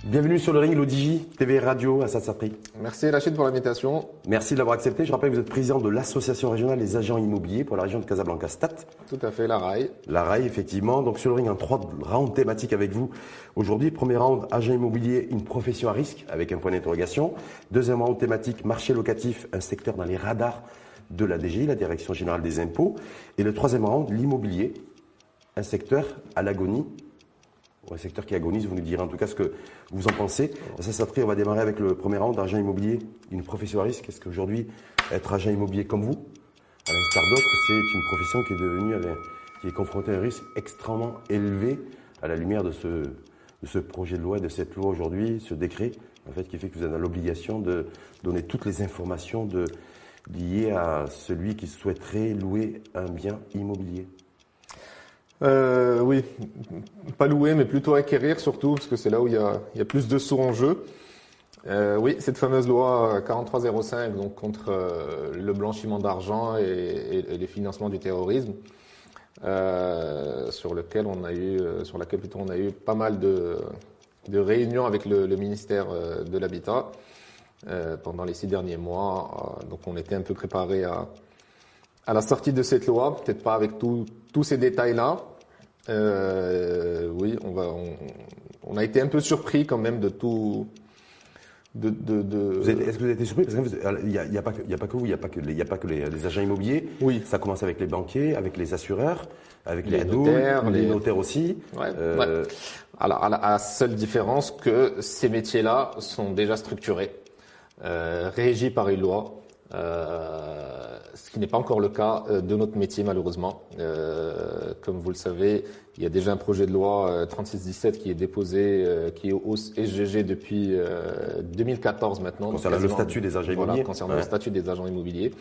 Bienvenue sur le ring, l'ODJ, TV Radio, Assad Sapri. Merci Rachid pour l'invitation. Merci de l'avoir accepté. Je rappelle que vous êtes président de l'association régionale des agents immobiliers pour la région de Casablanca-Stade. Tout à fait, la RAI. La RAI, effectivement. Donc sur le ring, 3 rounds thématiques avec vous. Aujourd'hui, premier round, agent immobilier, une profession à risque, avec un point d'interrogation. Deuxième round thématique, marché locatif, un secteur dans les radars de la DGI, la Direction Générale des Impôts. Et le troisième round, l'immobilier, un secteur à l'agonie. Un secteur qui agonise, vous nous direz en tout cas ce que vous en pensez. Ça s'appelle, on va démarrer avec le premier round d'agent immobilier, une profession à risque. Est-ce qu'aujourd'hui, être agent immobilier comme vous, à l'instar d'autres, c'est une profession qui est devenue, qui est confrontée à un risque extrêmement élevé à la lumière de ce projet de loi, de cette loi aujourd'hui, ce décret, en fait, qui fait que vous avez l'obligation de donner toutes les informations liées à celui qui souhaiterait louer un bien immobilier. Oui, pas louer, mais plutôt acquérir surtout, parce que c'est là où il y a plus de sous en jeu. Oui, cette fameuse loi 4305, donc contre le blanchiment d'argent et les financements du terrorisme, sur laquelle on a eu pas mal de réunions avec le ministère de l'Habitat pendant les 6 derniers mois. Donc on était un peu préparé à la sortie de cette loi, peut-être pas avec tous ces détails-là. Oui, on a été un peu surpris quand même de tout. Est-ce que vous avez été surpris? Parce qu'il n'y a pas que vous, il n'y a pas que les agents immobiliers. Oui. Ça commence avec les banquiers, avec les assureurs, avec les notaires aussi. Ouais. Alors, à la seule différence que ces métiers-là sont déjà structurés, régis par une loi. Ce qui n'est pas encore le cas de notre métier malheureusement. Comme vous le savez, il y a déjà un projet de loi 3617 qui est déposé, qui est au SGG depuis 2014 maintenant. Concernant le statut des agents immobiliers. Voilà, concernant le statut des agents immobiliers.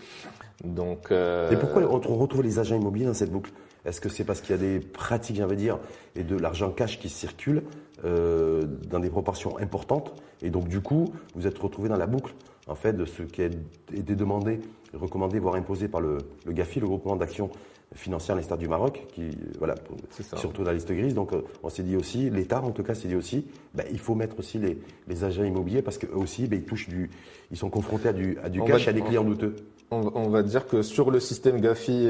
Donc. Et pourquoi on retrouve les agents immobiliers dans cette boucle? Est-ce que c'est parce qu'il y a des pratiques, j'allais dire, et de l'argent cash qui circule dans des proportions importantes, et donc du coup, vous êtes retrouvé dans la boucle en fait de ce qui a été demandé, recommandé, voire imposé par le GAFI, le groupement d'action financière à l'instar du Maroc, qui surtout dans la liste grise. Donc on s'est dit aussi, l'État en tout cas s'est dit aussi, il faut mettre aussi les agents immobiliers parce qu'eux aussi, ils sont confrontés à du cash, à des clients douteux. On va dire que sur le système GAFI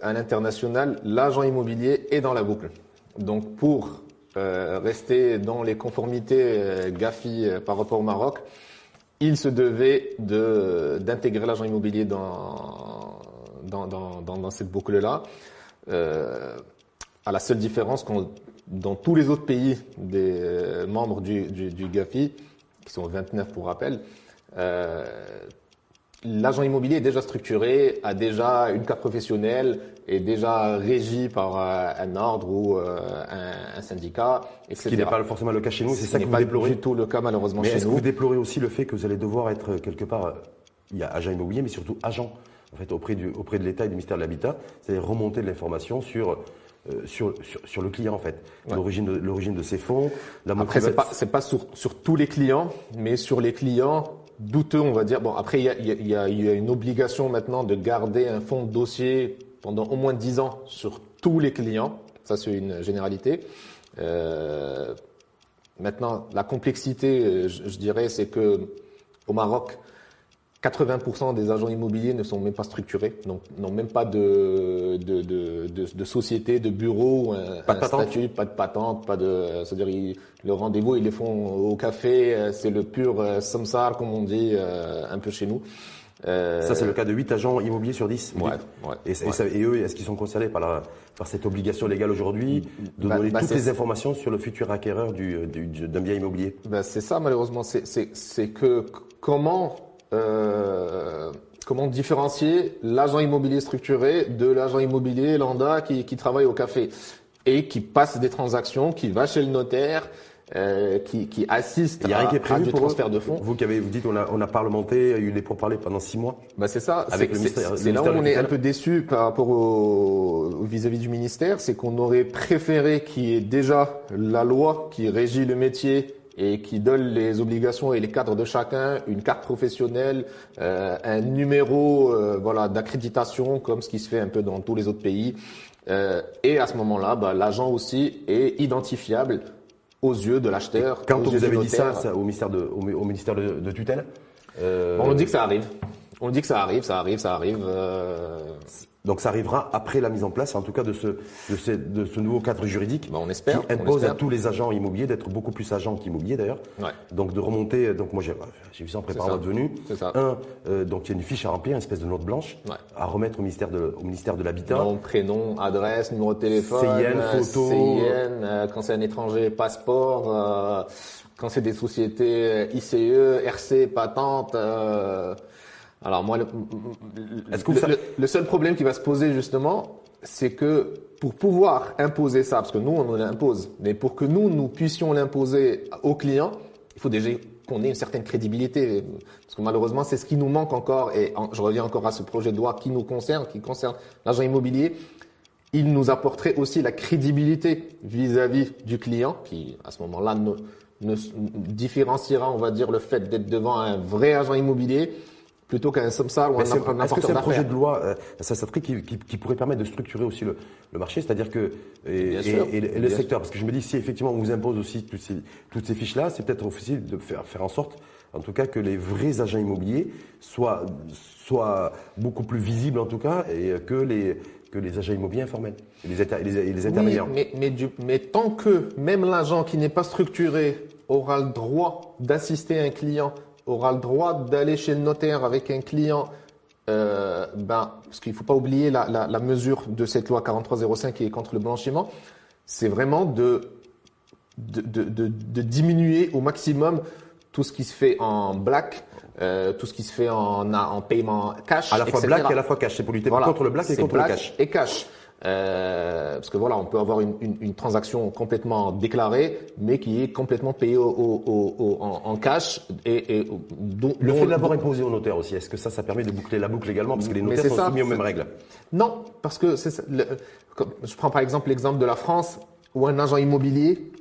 à l'international, l'agent immobilier est dans la boucle. Donc pour rester dans les conformités GAFI par rapport au Maroc, il se devait d'intégrer l'agent immobilier dans cette boucle-là, à la seule différence qu'on dans tous les autres pays des membres du GAFI, qui sont 29 pour rappel, l'agent immobilier est déjà structuré, a déjà une carte professionnelle, est déjà régi par un ordre ou un syndicat, etc. Ce qui n'est pas forcément le cas chez nous, c'est ça que vous déplorez. Ce n'est pas du tout le cas malheureusement chez nous. Mais est-ce que vous déplorez aussi le fait que vous allez devoir être quelque part, il y a agent immobilier, mais surtout agent en fait auprès de l'État et du ministère de l'Habitat, c'est-à-dire remonter de l'information sur le client en fait, ouais. l'origine de ses fonds. Après c'est pas sur tous les clients, mais sur les clients douteux, on va dire. Bon, après, il y a une obligation maintenant de garder un fonds de dossier pendant au moins 10 ans sur tous les clients. Ça, c'est une généralité. Maintenant, la complexité, je dirais, c'est que au Maroc, 80% des agents immobiliers ne sont même pas structurés, donc n'ont même pas de société, de bureau, un statut, pas de patente, c'est-à-dire le rendez-vous ils les font au café, c'est le pur samsar comme on dit un peu chez nous. Ça c'est le cas de 8 agents immobiliers sur 10. Ouais. Et eux, est-ce qu'ils sont concernés par cette obligation légale aujourd'hui de donner toutes les informations sur le futur acquéreur d'un bien immobilier? C'est ça malheureusement, c'est que comment différencier l'agent immobilier structuré de l'agent immobilier lambda qui travaille au café et qui passe des transactions, qui va chez le notaire qui assistent Il y a rien qui est à prévu du pour transfert de fonds. Vous dites on a parlementé, il y a eu des pourparlers pendant 6 mois. Bah c'est ça. Avec C'est là où on est un peu déçu par rapport vis-à-vis du ministère, c'est qu'on aurait préféré qu'il y ait déjà la loi qui régit le métier et qui donne les obligations et les cadres de chacun, une carte professionnelle, un numéro d'accréditation comme ce qui se fait un peu dans tous les autres pays. Et à ce moment-là, l'agent aussi est identifiable aux yeux de l'acheteur. Quand vous avez dit ça au ministère de tutelle, on nous dit que ça arrive. On dit que ça arrive. Donc ça arrivera après la mise en place, en tout cas de ce nouveau cadre juridique on espère, qui impose à tous les agents immobiliers d'être beaucoup plus agents qu'immobiliers d'ailleurs. Ouais. Donc de remonter, donc moi j'ai vu ça en préparant votre venue. C'est ça. Donc il y a une fiche à remplir, une espèce de note blanche à remettre au ministère de l'Habitat. Nom, prénom, adresse, numéro de téléphone, CIN, photo. CIN, quand c'est un étranger, passeport, quand c'est des sociétés ICE, RC, patente. Alors moi, le seul problème qui va se poser justement, c'est que pour pouvoir imposer ça, parce que nous on l'impose, mais pour que nous puissions l'imposer aux clients, il faut déjà qu'on ait une certaine crédibilité, parce que malheureusement c'est ce qui nous manque encore. Et je reviens encore à ce projet de loi qui concerne l'agent immobilier. Il nous apporterait aussi la crédibilité vis-à-vis du client, qui à ce moment-là ne différenciera, on va dire, le fait d'être devant un vrai agent immobilier plutôt qu'un samsar ou un apporteur d'affaires. Est-ce que c'est un projet de loi, qui pourrait permettre de structurer aussi le marché, c'est-à-dire que le secteur, parce que je me dis si effectivement on vous impose aussi toutes ces fiches-là, c'est peut-être aussi de faire en sorte, en tout cas, que les vrais agents immobiliers soient beaucoup plus visibles en tout cas, et que les agents immobiliers informels, et les intermédiaires. Oui, mais tant que même l'agent qui n'est pas structuré aura le droit d'assister un client, aura le droit d'aller chez le notaire avec un client, parce qu'il ne faut pas oublier la mesure de cette loi 4305 qui est contre le blanchiment, c'est vraiment de diminuer au maximum tout ce qui se fait en black, tout ce qui se fait en paiement cash, à la fois etc. black et à la fois cash. C'est pour lutter contre le black et contre le cash. Et cash. Parce que on peut avoir une transaction complètement déclarée, mais qui est complètement payée en cash. Le fait de l'avoir imposé au notaire aussi, est-ce que ça permet de boucler la boucle également, parce que les notaires sont soumis aux mêmes règles? Non, parce que je prends par exemple l'exemple de la France, où un agent immobilier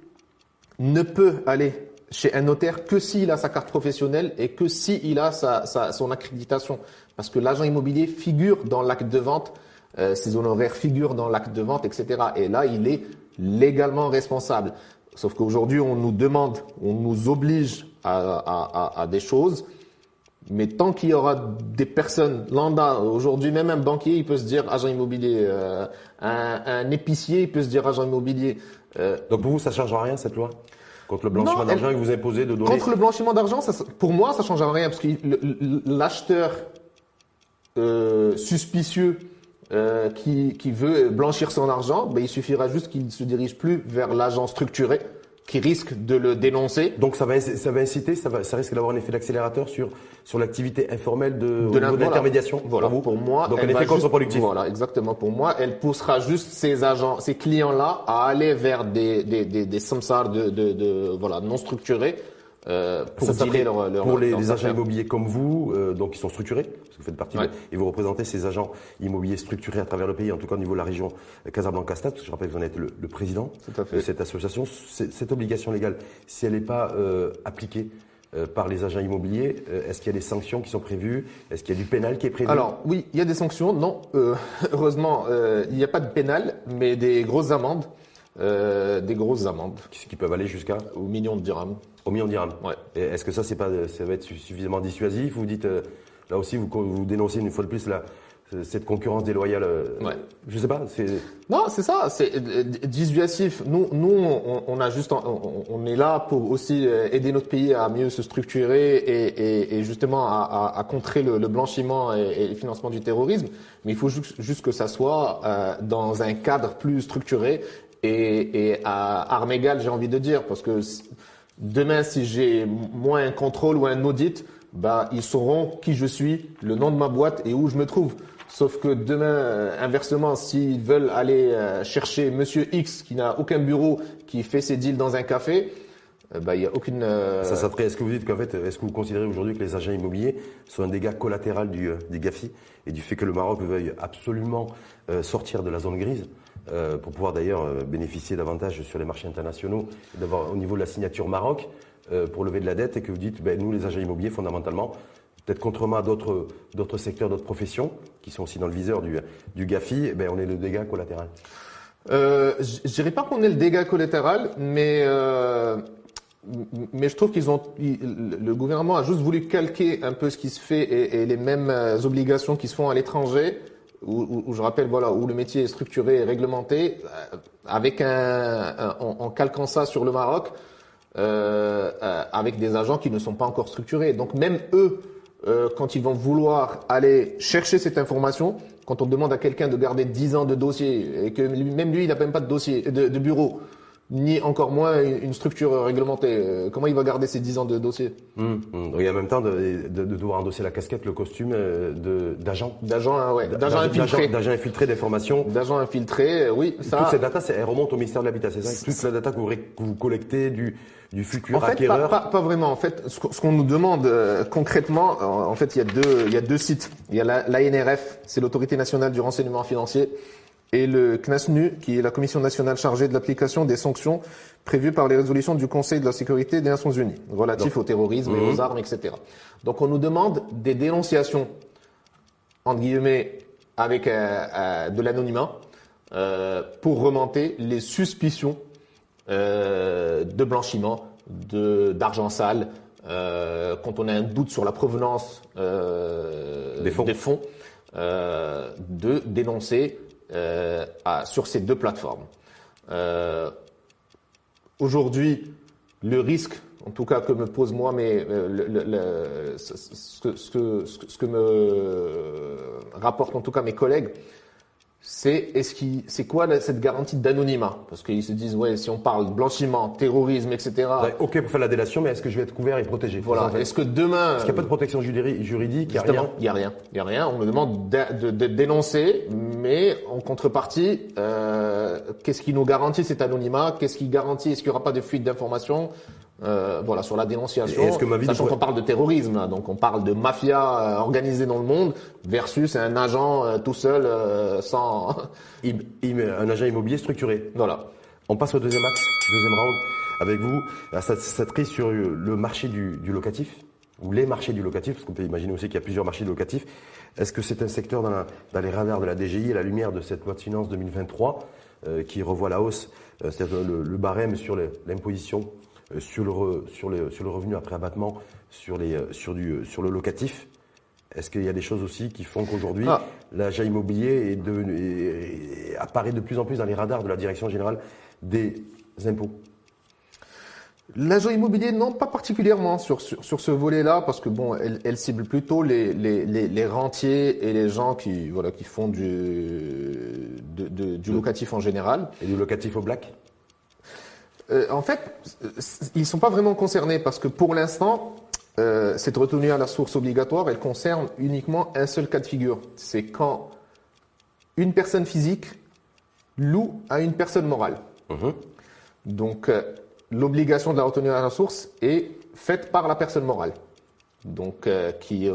ne peut aller chez un notaire que s'il a sa carte professionnelle et que s'il a son accréditation. Parce que l'agent immobilier figure dans l'acte de vente, ses honoraires figurent dans l'acte de vente, etc. Et là, il est légalement responsable. Sauf qu'aujourd'hui, on nous oblige à des choses. Mais tant qu'il y aura des personnes lambda, aujourd'hui même un banquier, il peut se dire agent immobilier. Un épicier, il peut se dire agent immobilier. Donc pour vous, ça ne change rien cette loi? Contre le blanchiment d'argent que vous imposez de donner? Contre le blanchiment d'argent, pour moi, ça ne change rien, parce que l'acheteur suspicieux qui veut blanchir son argent, il suffira juste qu'il ne se dirige plus vers l'agent structuré qui risque de le dénoncer. Donc ça va inciter, ça risque d'avoir un effet d'accélérateur sur l'activité informelle de l'intermédiation. Voilà, pour moi, donc un effet contre-productif. Voilà, exactement. Pour moi, elle poussera juste ces clients-là à aller vers des samsars non structurés. Pour dealer pour les agents immobiliers comme vous, donc qui sont structurés, parce que vous faites partie et vous représentez ces agents immobiliers structurés à travers le pays, en tout cas au niveau de la région Casablanca-Stade, parce que je rappelle que vous en êtes le président de cette association. Cette obligation légale, si elle n'est pas appliquée par les agents immobiliers, est-ce qu'il y a des sanctions qui sont prévues? Est-ce qu'il y a du pénal qui est prévu? Alors oui, il y a des sanctions. Non, heureusement, il n'y a pas de pénal, mais des grosses amendes. Qui peuvent aller jusqu'à au million de dirhams. Au million de dirhams. Ouais. Et est-ce que ça va être suffisamment dissuasif? Vous dites là aussi vous dénoncez une fois de plus cette concurrence déloyale. Ouais. Je sais pas. Non, c'est ça. C'est dissuasif. Nous, on est là pour aussi aider notre pays à mieux se structurer et justement à contrer le blanchiment et le financement du terrorisme. Mais il faut juste que ça soit dans un cadre plus structuré et à armes égales, j'ai envie de dire, parce que demain, si j'ai moi un contrôle ou un audit, ils sauront qui je suis, le nom de ma boîte et où je me trouve. Sauf que demain, inversement, s'ils veulent aller chercher Monsieur X qui n'a aucun bureau, qui fait ses deals dans un café, il y a aucune. Est-ce que vous dites qu'en fait, est-ce que vous considérez aujourd'hui que les agents immobiliers sont un dégât collatéral du GAFI et du fait que le Maroc veuille absolument sortir de la zone grise pour pouvoir d'ailleurs bénéficier davantage sur les marchés internationaux, d'avoir au niveau de la signature Maroc pour lever de la dette, et que vous dites, nous les agents immobiliers fondamentalement, peut-être contrairement à d'autres secteurs, d'autres professions qui sont aussi dans le viseur du GAFI, on est le dégât collatéral. Je dirais pas qu'on est le dégât collatéral, mais je trouve le gouvernement a juste voulu calquer un peu ce qui se fait et les mêmes obligations qui se font à l'étranger, où je rappelle, où le métier est structuré et réglementé, avec en calquant ça sur le Maroc, avec des agents qui ne sont pas encore structurés. Donc même eux, quand ils vont vouloir aller chercher cette information, quand on demande à quelqu'un de garder 10 ans de dossier et que même lui, il n'a même pas de dossier, de bureau, ni encore moins une structure réglementée, comment il va garder ces 10 ans de dossier? Et en même temps, de devoir endosser la casquette, le costume d'agent. D'agent infiltré. D'agent infiltré d'informations. D'agent infiltré, oui. Toutes ces datas, elles remontent au ministère de l'Habitat, c'est ça? Toute la data que vous collectez du futur acquéreur. Pas vraiment. En fait, ce qu'on nous demande concrètement, en fait, il y a deux sites. Il y a l'ANRF, c'est l'Autorité nationale du renseignement financier, et le CNASNU, qui est la Commission nationale chargée de l'application des sanctions prévues par les résolutions du Conseil de la sécurité des Nations unies, relatifs au terrorisme et aux armes, etc. Donc, on nous demande des dénonciations, entre guillemets, avec de l'anonymat, pour remonter les suspicions de blanchiment, d'argent sale, quand on a un doute sur la provenance des fonds, de dénoncer sur ces deux plateformes. Aujourd'hui, le risque, en tout cas que me pose moi, mais ce que me rapportent en tout cas mes collègues, c'est quoi cette garantie d'anonymat? Parce qu'ils se disent, si on parle blanchiment, terrorisme, etc. Ok pour faire la délation, mais est-ce que je vais être couvert et protégé? Voilà. En fait. Est-ce que demain... Est-ce qu'il n'y a pas de protection juridique? Il n'y a rien. On me demande de dénoncer, mais en contrepartie, qu'est-ce qui nous garantit cet anonymat? Qu'est-ce qui garantit? Est-ce qu'il n'y aura pas de fuite d'informations? Sur la dénonciation, sachant qu'on parle de terrorisme, là, donc on parle de mafia organisée dans le monde versus un agent tout seul sans un agent immobilier structuré. Voilà. On passe au deuxième round avec vous. Cette prise sur le marché du locatif ou les marchés du locatif, parce qu'on peut imaginer aussi qu'il y a plusieurs marchés du locatif. Est-ce que c'est un secteur dans les radars de la DGI à la lumière de cette loi de finances 2023 qui revoit la hausse, c'est-à-dire le barème sur l'imposition sur le revenu après abattement sur le locatif? Est-ce qu'il y a des choses aussi qui font qu'aujourd'hui l'agent immobilier apparaît de plus en plus dans les radars de la Direction générale des impôts? L'agent immobilier, non, pas particulièrement sur ce volet-là, parce que elle cible plutôt les rentiers et les gens qui font du locatif en général. Et du locatif au black? En fait, ils sont pas vraiment concernés parce que pour l'instant, cette retenue à la source obligatoire, elle concerne uniquement un seul cas de figure. C'est quand une personne physique loue à une personne morale. Donc, l'obligation de la retenue à la source est faite par la personne morale, donc qui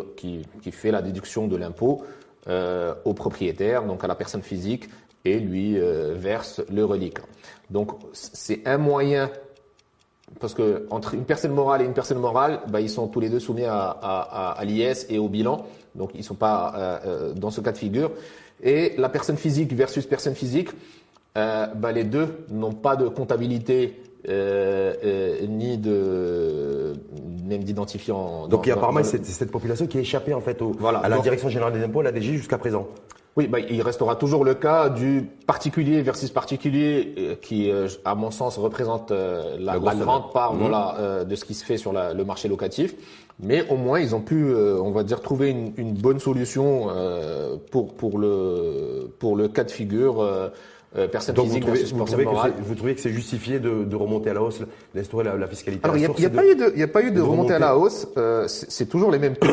fait la déduction de l'impôt au propriétaire, donc à la personne physique, et lui verse le reliquat. Donc c'est un moyen, parce que entre une personne morale et une personne morale, ils sont tous les deux soumis à l'IS et au bilan, donc ils sont pas dans ce cas de figure. Et la personne physique versus personne physique, les deux n'ont pas de comptabilité ni même d'identifiant. Donc apparemment c'est cette population qui a échappé en fait à la Direction générale des impôts, à la DG jusqu'à présent. Oui, il restera toujours le cas du particulier versus particulier qui, à mon sens, représente la grande part de ce qui se fait sur le marché locatif. Mais au moins, ils ont pu, on va dire, trouver une bonne solution pour le cas de figure personne Donc physique versus personne morale. vous trouvez que c'est justifié de remonter à la hausse, d'instaurer la fiscalité? Alors, il n'y a pas eu de remontée à la hausse. C'est toujours les mêmes taux.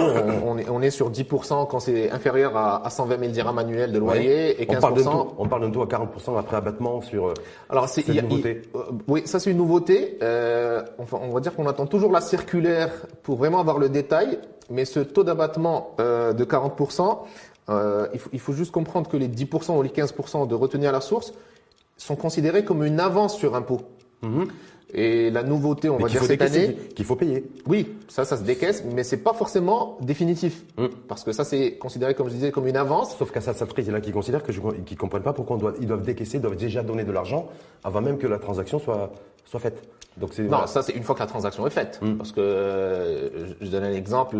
On est sur 10% quand c'est inférieur à 120 000 dirhams annuels de loyer et 15%. On parle d'un taux à 40% après abattement sur Alors, cette nouveauté. Oui, ça c'est une nouveauté. On va dire qu'on attend toujours la circulaire pour vraiment avoir le détail. Mais ce taux d'abattement de 40%, il faut juste comprendre que les 10% ou les 15% de retenue à la source sont considérés comme une avance sur impôt. Et la nouveauté, on va dire cette année, qu'il faut payer. Oui, ça se décaisse, mais c'est pas forcément définitif, parce que ça c'est considéré, comme je disais, comme une avance. Sauf qu'à cette prise, il y en a qui considèrent qu'ils comprennent pas pourquoi ils doivent décaisser, ils doivent déjà donner de l'argent avant même que la transaction soit faite. Donc non, ça c'est une fois que la transaction est faite, parce que je donne un exemple.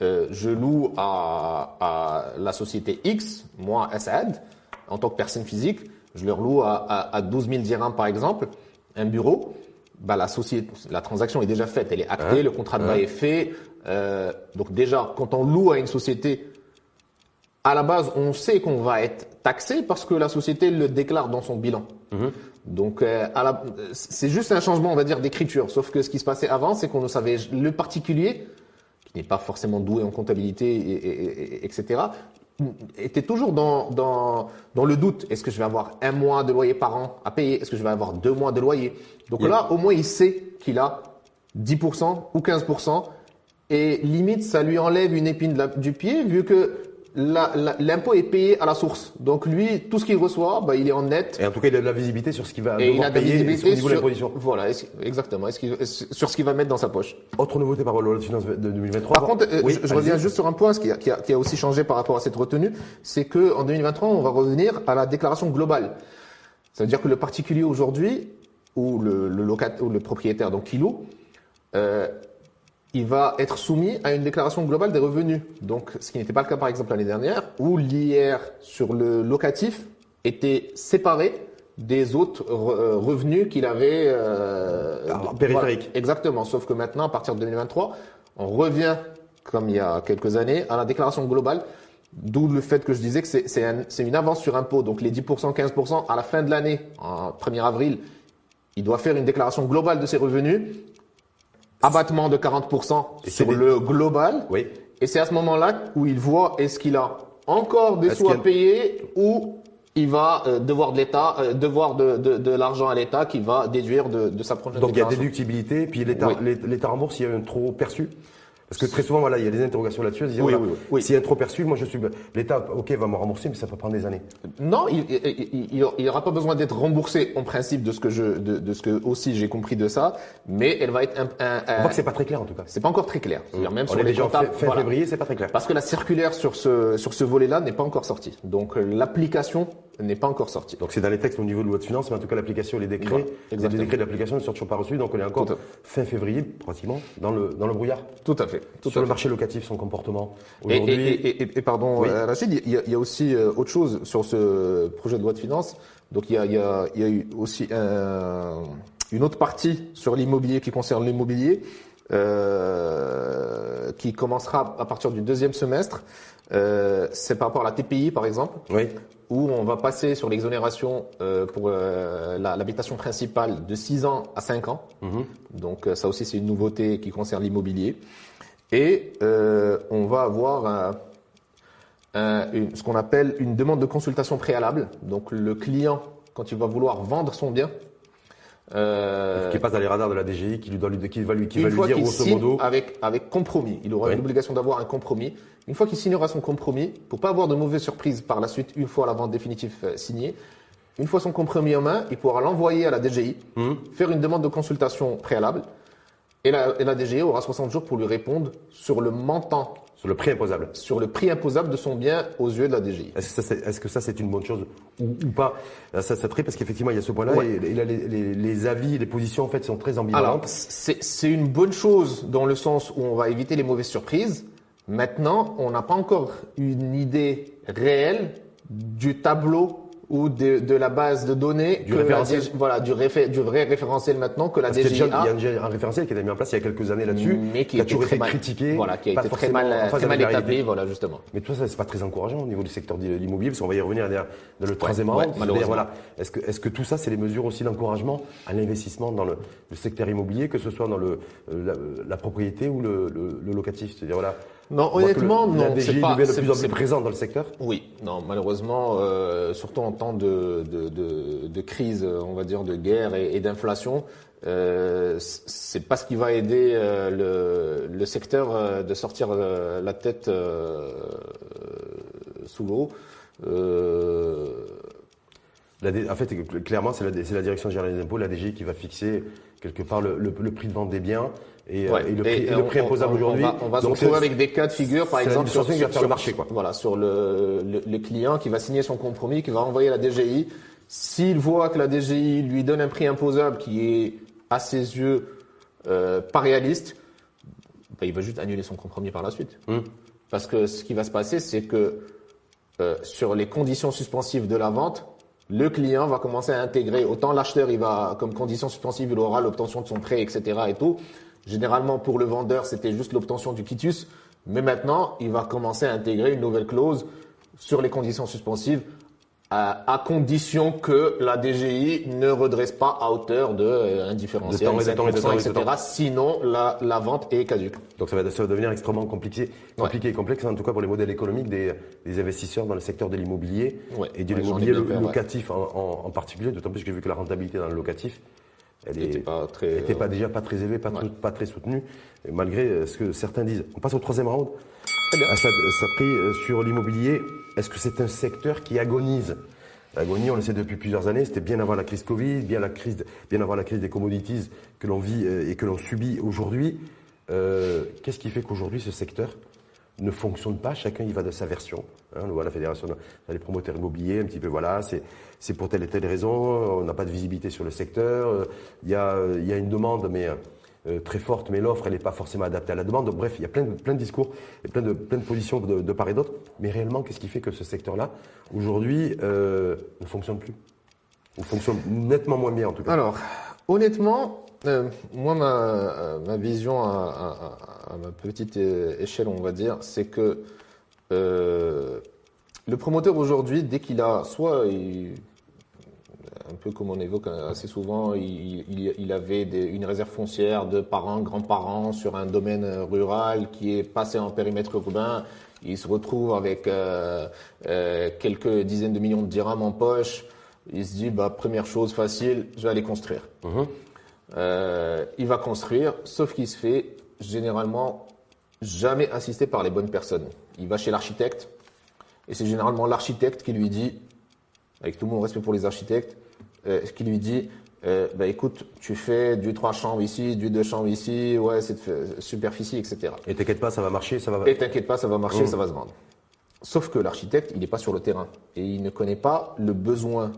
Je loue à la société X, moi Asad, en tant que personne physique, je leur loue à 12 000 dirhams par exemple, un bureau. Bah, la transaction est déjà faite, elle est actée, le contrat de bail est fait. Donc déjà, quand on loue à une société, à la base, on sait qu'on va être taxé parce que la société le déclare dans son bilan. Donc c'est juste un changement, on va dire, d'écriture. Sauf que ce qui se passait avant, c'est qu'on ne savait le particulier, qui n'est pas forcément doué en comptabilité, etc., était toujours dans le doute. Est-ce que je vais avoir 1 mois de loyer par an à payer? Est-ce que je vais avoir 2 mois de loyer? Donc là, au moins, il sait qu'il a 10% ou 15%. Et limite, ça lui enlève une épine du pied, vu que l'impôt est payé à la source. Donc lui, tout ce qu'il reçoit, bah, il est en net. Et en tout cas, il a de la visibilité sur ce qu'il va devoir payer au niveau de l'imposition. Voilà, exactement. Sur ce qu'il va mettre dans sa poche. Autre nouveauté par rapport à la loi de finances de 2023. Par contre, je reviens juste sur un point, ce qui a aussi changé par rapport à cette retenue, c'est que en 2023, on va revenir à la déclaration globale. Ça veut dire que le particulier aujourd'hui, ou le propriétaire, donc qui loue, il va être soumis à une déclaration globale des revenus. Donc, ce qui n'était pas le cas, par exemple, l'année dernière, où l'IR sur le locatif était séparé des autres revenus qu'il avait périphériques. Voilà, exactement. Sauf que maintenant, à partir de 2023, on revient, comme il y a quelques années, à la déclaration globale. D'où le fait que je disais que c'est une avance sur impôt. Donc, les 10%, 15%, à la fin de l'année, en 1er avril, il doit faire une déclaration globale de ses revenus. Abattement de 40% sur le global. Oui. Et c'est à ce moment-là où il voit est-ce qu'il a encore des sous à payer ou il va devoir de l'argent à l'État qui va déduire de sa prochaine Donc déclaration. il y a déductibilité, puis l'État rembourse s'il y a un trop perçu. Parce que très souvent, voilà, il y a des interrogations là-dessus. Oui. S'il y a un trop perçu, moi l'État, ok, va me rembourser, mais ça peut prendre des années. Non, il y aura pas besoin d'être remboursé en principe de ce que aussi j'ai compris de ça, mais elle va être on voit que c'est pas très clair en tout cas. C'est pas encore très clair. Même on sur est les déjà comptables, fin février, c'est pas très clair. Parce que la circulaire sur ce volet-là n'est pas encore sortie. Donc l'application n'est pas encore sortie. Donc c'est dans les textes au niveau de loi de finances, mais en tout cas l'application, les décrets d'application ne sont toujours pas reçus, donc on est encore fin février pratiquement dans le brouillard. Tout à fait. Sur le marché locatif, son comportement aujourd'hui. Et pardon, Rachid, il y a aussi autre chose sur ce projet de loi de finances. Donc il y a eu aussi une autre partie sur l'immobilier qui concerne l'immobilier, qui commencera à partir du 2e semestre. C'est par rapport à la TPI par exemple. Oui. Où on va passer sur l'exonération pour l'habitation principale de 6 ans à 5 ans. Donc ça aussi c'est une nouveauté qui concerne l'immobilier. Et on va avoir ce qu'on appelle une demande de consultation préalable. Donc le client, quand il va vouloir vendre son bien, qui passe dans les radars de la DGI, qui va lui dire grosso signe modo avec compromis. Il aura l'obligation d'avoir un compromis. Une fois qu'il signera son compromis, pour pas avoir de mauvaises surprises par la suite, une fois la vente définitive signée, une fois son compromis en main, il pourra l'envoyer à la DGI, faire une demande de consultation préalable, et la DGI aura 60 jours pour lui répondre sur le montant. Sur le prix imposable. Sur le prix imposable de son bien aux yeux de la DGI. Est-ce que ça c'est une bonne chose ou pas? Ça parce qu'effectivement il y a ce point-là et les avis, les positions en fait sont très ambivalentes. Alors c'est une bonne chose dans le sens où on va éviter les mauvaises surprises. Maintenant, on n'a pas encore une idée réelle du tableau ou de la base de données Du référentiel. du vrai référentiel maintenant que la Parce que DGI déjà, il y a un référentiel qui a été mis en place il y a quelques années là-dessus, mais qui a a été toujours très été mal critiqué, qui a pas été très forcément en phase avec la réalité. établi, voilà, justement. Mais tout ça, c'est pas très encourageant au niveau du secteur de l'immobilier, parce qu'on va y revenir d'ailleurs dans le troisième round. C'est-à-dire, malheureusement. voilà, est-ce que tout ça, c'est des mesures aussi d'encouragement à l'investissement dans le secteur immobilier, que ce soit dans la propriété ou le locatif? C'est-à-dire, voilà. Non, on voit honnêtement, que non. la DGI devient de plus en plus présente dans le secteur. Oui, non, malheureusement, surtout en temps de crise, on va dire, de guerre et d'inflation, c'est pas ce qui va aider le secteur de sortir la tête sous l'eau. En fait, clairement, c'est la Direction générale des impôts, la DGI, qui va fixer quelque part le prix de vente des biens et le prix imposable aujourd'hui. On va se retrouver avec des cas de figure, par exemple, sur le marché, quoi. Voilà, sur le client qui va signer son compromis, qui va envoyer la DGI. S'il voit que la DGI lui donne un prix imposable qui est, à ses yeux, pas réaliste, il va juste annuler son compromis par la suite. Parce que ce qui va se passer, c'est que sur les conditions suspensives de la vente, le client va commencer à intégrer, autant l'acheteur, il va, comme condition suspensive, il aura l'obtention de son prêt, etc. et tout. Généralement, pour le vendeur, c'était juste l'obtention du quitus. Mais maintenant, il va commencer à intégrer une nouvelle clause sur les conditions suspensives, à condition que la DGI ne redresse pas à hauteur d'un différentiel, etc. Sinon, la vente est caduque. Donc ça va devenir extrêmement compliqué et complexe, en tout cas pour les modèles économiques des investisseurs dans le secteur de l'immobilier et de l'immobilier locatif en particulier, d'autant plus que j'ai vu que la rentabilité dans le locatif, elle n'était déjà pas très élevée, pas très soutenue, malgré ce que certains disent. On passe au troisième round. Ça pris sur l'immobilier. Est-ce que c'est un secteur qui agonise? L'agonie, on le sait depuis plusieurs années, c'était bien avant la crise Covid, bien avant la crise des commodities que l'on vit et que l'on subit aujourd'hui. Qu'est-ce qui fait qu'aujourd'hui ce secteur ne fonctionne pas? Chacun y va de sa version. On voit la fédération des promoteurs immobiliers, un petit peu, voilà, c'est pour telle et telle raison, on n'a pas de visibilité sur le secteur, il y a une demande, mais très forte, mais l'offre, elle n'est pas forcément adaptée à la demande. Donc, bref, il y a plein de discours et plein de positions de part et d'autre. Mais réellement, qu'est-ce qui fait que ce secteur-là, aujourd'hui, ne fonctionne plus? Ou fonctionne nettement moins bien, en tout cas? Alors, honnêtement, moi, ma vision à ma petite échelle, on va dire, c'est que le promoteur aujourd'hui, dès qu'il a un peu comme on évoque assez souvent, il avait une réserve foncière de parents, grands-parents sur un domaine rural qui est passé en périmètre urbain. Il se retrouve avec quelques dizaines de millions de dirhams en poche. Il se dit, première chose facile, je vais aller construire. Il va construire, sauf qu'il se fait généralement jamais assisté par les bonnes personnes. Il va chez l'architecte et c'est généralement l'architecte qui lui dit, avec tout mon respect pour les architectes, qui lui dit écoute, tu fais du 3 chambres ici, du 2 chambres ici, ouais, cette superficie, etc. Et t'inquiète pas, ça va marcher, ça va se vendre. Sauf que l'architecte, il n'est pas sur le terrain et il ne connaît pas le besoin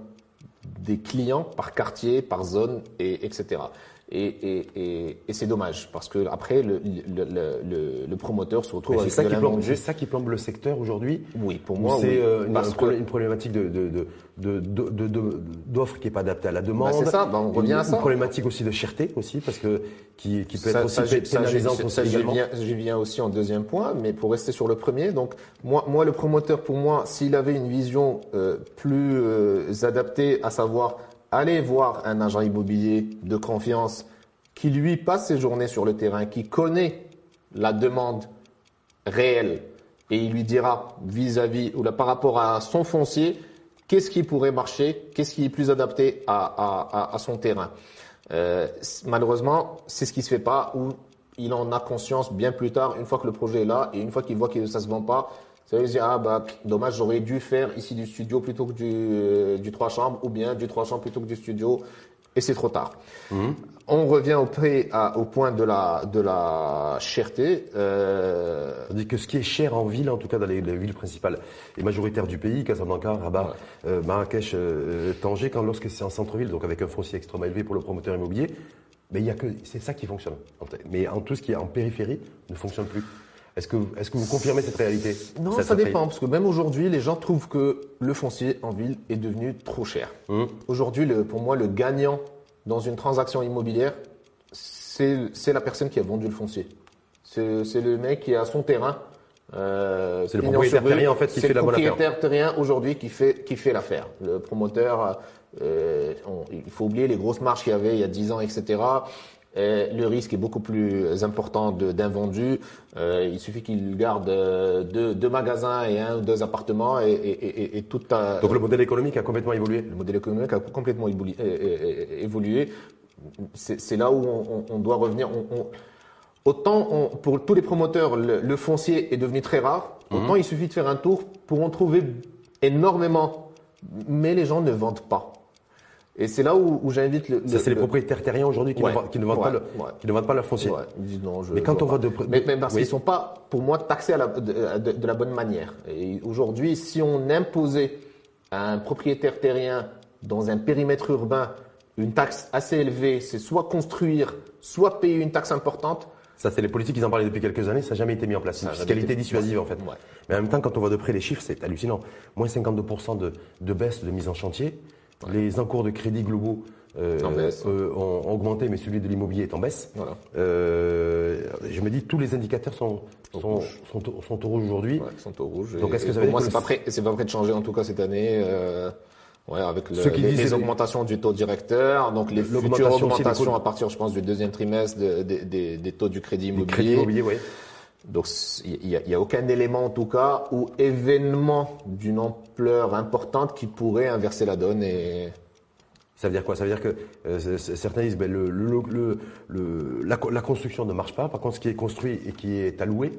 des clients par quartier, par zone, etc. Et c'est dommage parce que après le promoteur se retrouve avec c'est ça qui plombe le secteur aujourd'hui. Oui, pour moi, c'est une problématique d'offre qui n'est pas adaptée à la demande. C'est ça, on revient à ça. Une problématique aussi de cherté aussi parce que qui peut être aussi pénalisante également. J'y viens aussi en deuxième point, mais pour rester sur le premier, donc moi le promoteur, pour moi, s'il avait une vision plus adaptée, à savoir aller voir un agent immobilier de confiance qui lui passe ses journées sur le terrain, qui connaît la demande réelle et il lui dira vis-à-vis ou là, par rapport à son foncier, qu'est-ce qui pourrait marcher, qu'est-ce qui est plus adapté à son terrain. Malheureusement, c'est ce qui se fait pas ou il en a conscience bien plus tard, une fois que le projet est là et une fois qu'il voit que ça se vend pas. Ça veut dire, dommage, j'aurais dû faire ici du studio plutôt que du 3 chambres ou bien du 3 chambres plutôt que du studio et c'est trop tard. On revient au point de la cherté. C'est-à-dire que ce qui est cher en ville, en tout cas dans les villes principales et majoritaires du pays, Casablanca, Rabat, Marrakech, Tanger, lorsque c'est en centre-ville, donc avec un foncier extrêmement élevé pour le promoteur immobilier, mais c'est ça qui fonctionne. Mais tout ce qui est en périphérie ne fonctionne plus. Est-ce que vous confirmez cette réalité? Non, ça dépend, parce que même aujourd'hui, les gens trouvent que le foncier en ville est devenu trop cher. Aujourd'hui, pour moi, le gagnant dans une transaction immobilière, c'est la personne qui a vendu le foncier. C'est le mec qui a son terrain. C'est le propriétaire terrien en fait qui fait la bonne affaire. C'est le propriétaire terrien aujourd'hui qui fait l'affaire. Le promoteur, il faut oublier les grosses marges qu'il y avait il y a 10 ans, etc. Le risque est beaucoup plus important d'un vendu. Il suffit qu'il garde deux magasins et 1 ou 2 appartements et tout a... Donc le modèle économique a complètement évolué. Le modèle économique a complètement évolué. C'est là où on doit revenir. Autant pour tous les promoteurs, le foncier est devenu très rare. Autant il suffit de faire un tour pour en trouver énormément. Mais les gens ne vendent pas. Et c'est là où j'invite Ça, c'est les propriétaires terriens aujourd'hui qui ne vendent pas leur foncier. Ouais. Ils disent non, mais quand on va mais parce qu'ils sont pas, pour moi, taxés de la bonne manière. Et aujourd'hui, si on imposait à un propriétaire terrien dans un périmètre urbain une taxe assez élevée, c'est soit construire, soit payer une taxe importante. Ça, c'est les politiques, ils en parlaient depuis quelques années, ça n'a jamais été mis en place. C'est une fiscalité dissuasive, en fait. Ouais. Mais en même temps, quand on voit de près les chiffres, c'est hallucinant. Moins 52% de baisse de mise en chantier. Ouais. Les encours de crédit globaux ont augmenté, mais celui de l'immobilier est en baisse. Voilà. Je me dis, tous les indicateurs sont au rouge aujourd'hui. Ouais, ils sont au rouge. Donc, est-ce que ça veut dire moi, c'est pas prêt de changer, en tout cas, cette année. Avec les augmentations du taux directeur, donc les futures augmentations à partir, je pense, du 2e trimestre des taux du crédit immobilier. Oui. Donc, il y a aucun élément, en tout cas, ou événement d'une ampleur importante qui pourrait inverser la donne. Et ça veut dire quoi? Ça veut dire que certains disent la construction ne marche pas. Par contre, ce qui est construit et qui est alloué,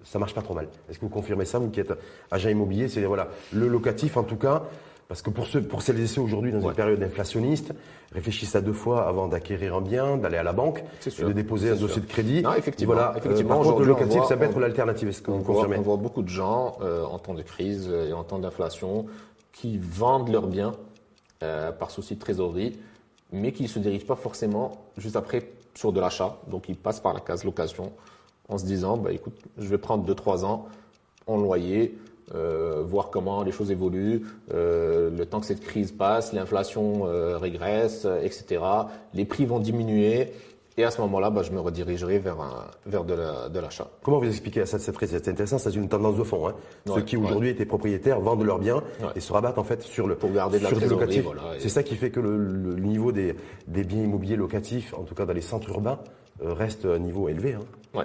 ça marche pas trop mal. Est-ce que vous confirmez ça, vous qui êtes agent immobilier? C'est voilà, le locatif, en tout cas. Parce que pour celles et ceux aujourd'hui dans une période inflationniste, réfléchissent à 2 fois avant d'acquérir un bien, d'aller à la banque, et de déposer un dossier de crédit. Non, effectivement. Voilà. Par contre, le locatif, ça peut être l'alternative. Est-ce que vous confirmez? On voit beaucoup de gens en temps de crise et en temps d'inflation qui vendent leurs biens par souci de trésorerie, mais qui ne se dirigent pas forcément juste après sur de l'achat. Donc, ils passent par la case location en se disant, écoute, je vais prendre 2-3 ans en loyer. Voir comment les choses évoluent, le temps que cette crise passe, l'inflation régresse, etc. Les prix vont diminuer et à ce moment-là, je me redirigerai vers de l'achat. Comment vous expliquez ça? C'est intéressant, c'est une tendance de fond. Ceux qui aujourd'hui étaient propriétaires vendent leurs biens et se rabattent en fait pour garder de la trésorerie, locatif. Voilà, c'est ça qui fait que le niveau des biens immobiliers locatifs, en tout cas dans les centres urbains, reste à un niveau élevé.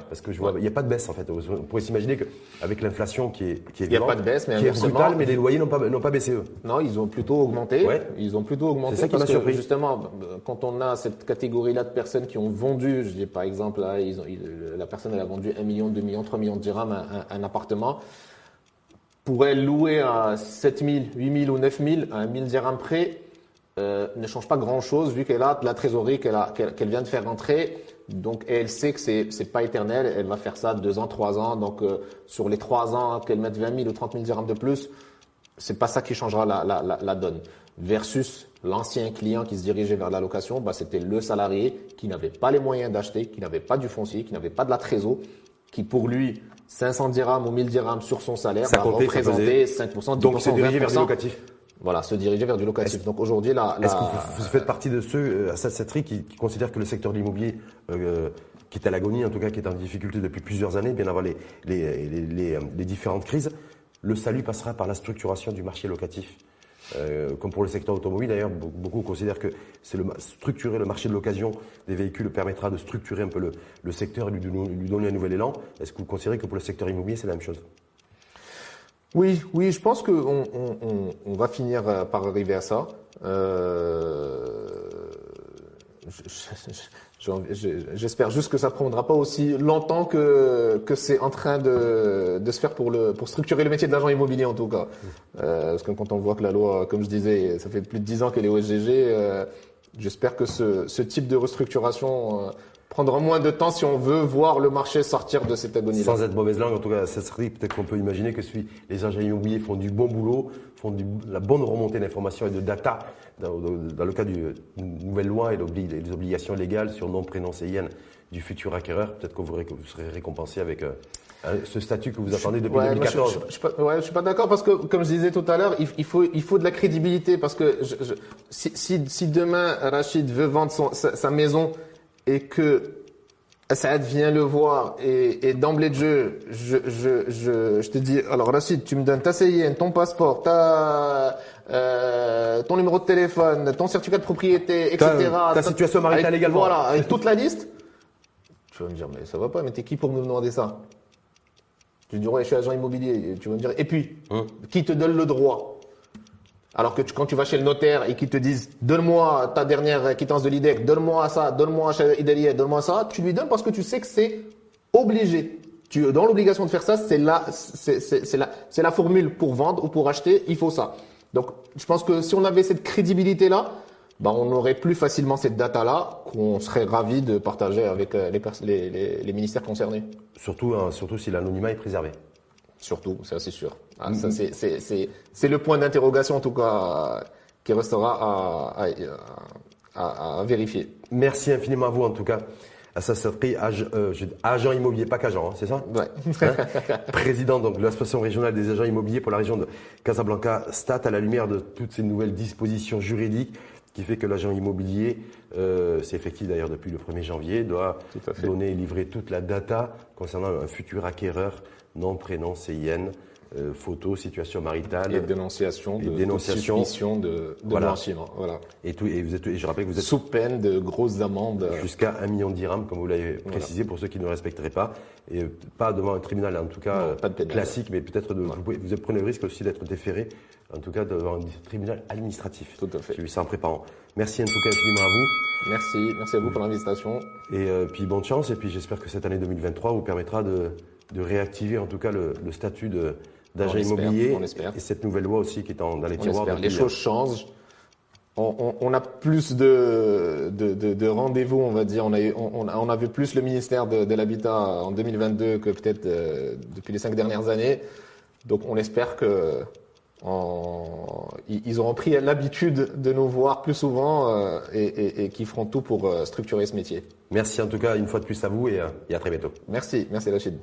Parce que je vois, il n'y a pas de baisse en fait. On pourrait s'imaginer qu'avec l'inflation qui est il n'y a pas de baisse, mais qui est brutale, mais les loyers n'ont pas baissé eux. Non, ils ont plutôt augmenté. Ils ont plutôt augmenté. C'est ça qui m'a surpris. Justement, quand on a cette catégorie-là de personnes qui ont vendu, je dis par exemple, là, la personne elle a vendu 1 million, 2 millions, 3 millions de dirhams un appartement, pour elle louer à 7 000, 8 000 ou 9 000 à 1 000 dirhams près, ne change pas grand-chose vu qu'elle a de la trésorerie qu'elle vient de faire rentrer. Donc, elle sait que c'est pas éternel. Elle va faire ça 2 ans, 3 ans. Donc, sur les 3 ans, qu'elle mette 20 000 ou 30 000 dirhams de plus, c'est pas ça qui changera la donne. Versus l'ancien client qui se dirigeait vers la location, c'était le salarié qui n'avait pas les moyens d'acheter, qui n'avait pas du foncier, qui n'avait pas de la trésor, qui pour lui, 500 dirhams ou 1000 dirhams sur son salaire, ça représentait 5%, 10%, donc, se diriger vers du locatif. Voilà, se diriger vers du locatif. Donc aujourd'hui, est-ce que vous faites partie de ceux à cette série qui considèrent que le secteur de l'immobilier, qui est à l'agonie, en tout cas qui est en difficulté depuis plusieurs années, bien avant les différentes crises, le salut passera par la structuration du marché locatif, comme pour le secteur automobile d'ailleurs, beaucoup considèrent que structurer le marché de l'occasion des véhicules permettra de structurer un peu le secteur et lui donner un nouvel élan. Est-ce que vous considérez que pour le secteur immobilier, c'est la même chose? Oui, je pense qu'on va finir par arriver à ça. J'espère juste que ça prendra pas aussi longtemps que c'est en train de se faire pour structurer le métier de l'agent immobilier en tout cas. Parce que quand on voit que la loi, comme je disais, ça fait plus de 10 ans qu'elle est au SGG, j'espère que ce type de restructuration prendra moins de temps si on veut voir le marché sortir de cette agonie-là. Sans être mauvaise langue, en tout cas, ça serait peut-être qu'on peut imaginer que les agents immobiliers font du bon boulot, font la bonne remontée d'informations et de data dans le cas d'une nouvelle loi et des obligations légales sur nom, prénom, CIN du futur acquéreur. Peut-être que vous serez récompensé avec Ce statut que vous attendez depuis Ouais, 2014. je suis pas d'accord parce que, comme je disais tout à l'heure, il faut de la crédibilité parce que si demain Rachid veut vendre sa maison et que Saad vient le voir et d'emblée de jeu, je te dis, alors Rachid, tu me donnes ta CIN, ton passeport, ton numéro de téléphone, ton certificat de propriété, etc. Ta situation maritale également. Voilà, avec toute la liste. Tu vas me dire, mais ça va pas, mais t'es qui pour me demander ça? Tu me dis, ouais, je suis agent immobilier. Et tu vas me dire, et puis, qui te donne le droit? Alors que quand tu vas chez le notaire et qu'ils te disent, donne-moi ta dernière quittance de l'IDEC, donne-moi ça, donne-moi chez Idalier, donne-moi ça, tu lui donnes parce que tu sais que c'est obligé. Tu es dans l'obligation de faire ça, c'est la formule pour vendre ou pour acheter, il faut ça. Donc, je pense que si on avait cette crédibilité-là, on aurait plus facilement cette data-là qu'on serait ravi de partager avec les ministères concernés. Surtout si l'anonymat est préservé. Surtout, ça c'est sûr. Ça c'est le point d'interrogation en tout cas qui restera à vérifier. Merci infiniment à vous en tout cas. Assad Sadri, agent immobilier, pas qu'agent, c'est ça? Ouais. Président donc de l'association régionale des agents immobiliers pour la région de Casablanca, Stat, à la lumière de toutes ces nouvelles dispositions juridiques qui fait que l'agent immobilier, c'est effectif d'ailleurs depuis le 1er janvier, doit donner et livrer toute la data concernant un futur acquéreur, nom, prénom, CIN, photo, situation maritale. Et dénonciation de suspicion de blanchiment. Voilà. Et je rappelle que vous êtes sous peine de grosses amendes. Jusqu'à 1 million de dirhams, comme vous l'avez précisé, pour ceux qui ne respecteraient pas. Et pas devant un tribunal, en tout cas, non, pas de classique, mais peut-être vous prenez le risque aussi d'être déféré, en tout cas devant un tribunal administratif. Tout à fait. J'ai vu ça en préparant. Merci en tout cas infiniment à vous. Merci à vous pour l'invitation. Et puis bonne chance, et puis j'espère que cette année 2023 vous permettra de réactiver en tout cas le statut d'agent immobilier. On espère. Et cette nouvelle loi aussi qui est dans les tiroirs. Les choses changent. On a plus de rendez-vous, on va dire. On a vu plus le ministère de l'Habitat en 2022 que peut-être depuis les 5 dernières années. Donc on espère que ils auront pris l'habitude de nous voir plus souvent et qu'ils feront tout pour structurer ce métier. Merci en tout cas une fois de plus à vous et à très bientôt. Merci Rachid.